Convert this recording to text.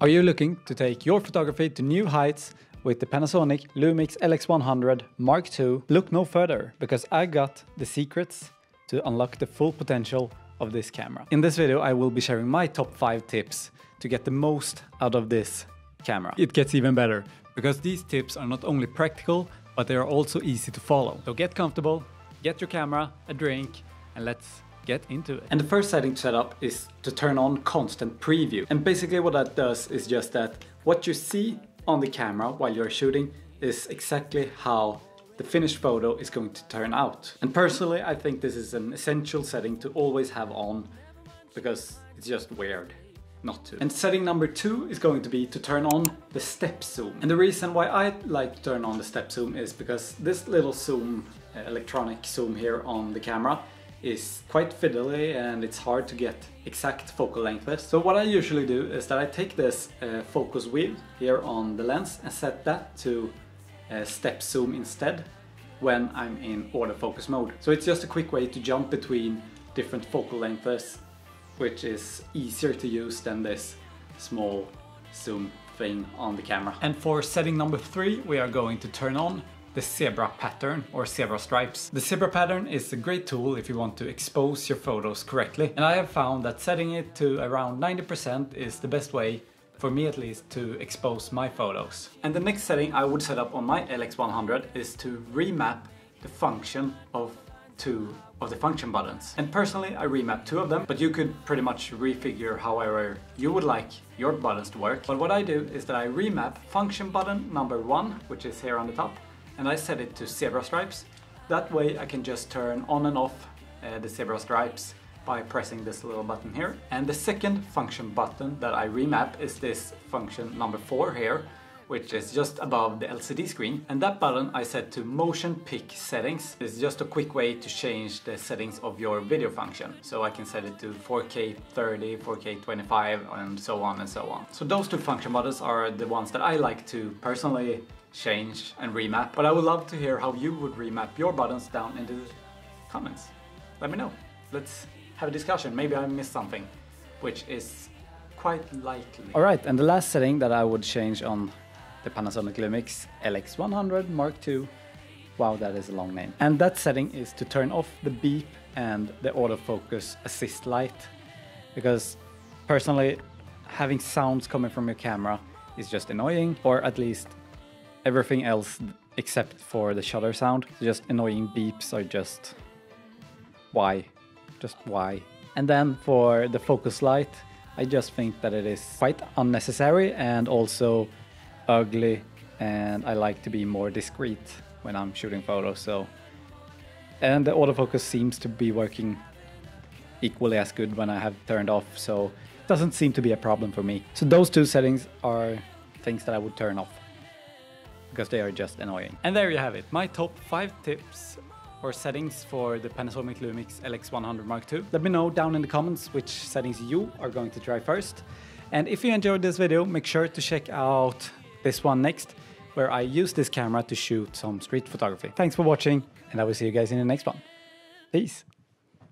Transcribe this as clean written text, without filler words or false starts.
Are you looking to take your photography to new heights with the Panasonic Lumix LX100 Mark II? Look no further, because I got the secrets to unlock the full potential of this camera. In this video I will be sharing my top 5 tips to get the most out of this camera. It gets even better, because these tips are not only practical, but they are also easy to follow. So get comfortable, get your camera, a drink, and let's get into it. And the first setting to set up is to turn on constant preview. And basically what that does is just that what you see on the camera while you're shooting is exactly how the finished photo is going to turn out. And personally, I think this is an essential setting to always have on, because it's just weird not to. And setting number 2 is going to be to turn on the step zoom. And the reason why I like to turn on the step zoom is because this little zoom, electronic zoom here on the camera, is quite fiddly and it's hard to get exact focal length. So what I usually do is that I take this focus wheel here on the lens and set that to step zoom instead when I'm in autofocus mode. So it's just a quick way to jump between different focal lengths, which is easier to use than this small zoom thing on the camera. And for setting number 3, we are going to turn on the zebra pattern or zebra stripes. The zebra pattern is a great tool if you want to expose your photos correctly. And I have found that setting it to around 90% is the best way, for me at least, to expose my photos. And the next setting I would set up on my LX100 is to remap the function of 2 of the function buttons. And personally I remap 2 of them, but you could pretty much refigure however you would like your buttons to work. But what I do is that I remap function button number 1, which is here on the top, and I set it to zebra stripes. That way I can just turn on and off the zebra stripes by pressing this little button here. And the second function button that I remap is this function number 4 here, which is just above the LCD screen. And that button I set to motion pick settings. It's just a quick way to change the settings of your video function. So I can set it to 4K 30, 4K 25, and so on and so on. So those 2 function buttons are the ones that I like to personally change and remap. But I would love to hear how you would remap your buttons down in the comments. Let me know. Let's have a discussion. Maybe I missed something, which is quite likely. Alright, and the last setting that I would change on the Panasonic Lumix LX100 Mark II. Wow, that is a long name. And that setting is to turn off the beep and the autofocus assist light. Because personally, having sounds coming from your camera is just annoying, or at least everything else except for the shutter sound. Just annoying beeps are just... why? Just why? And then for the focus light, I just think that it is quite unnecessary and also ugly, and I like to be more discreet when I'm shooting photos. So, and the autofocus seems to be working equally as good when I have turned off, so it doesn't seem to be a problem for me. So those 2 settings are things that I would turn off, because they are just annoying. And there you have it, my top 5 tips or settings for the Panasonic Lumix LX100 Mark II. Let me know down in the comments which settings you are going to try first. And if you enjoyed this video, make sure to check out this one next, where I use this camera to shoot some street photography. Thanks for watching, and I will see you guys in the next one. Peace!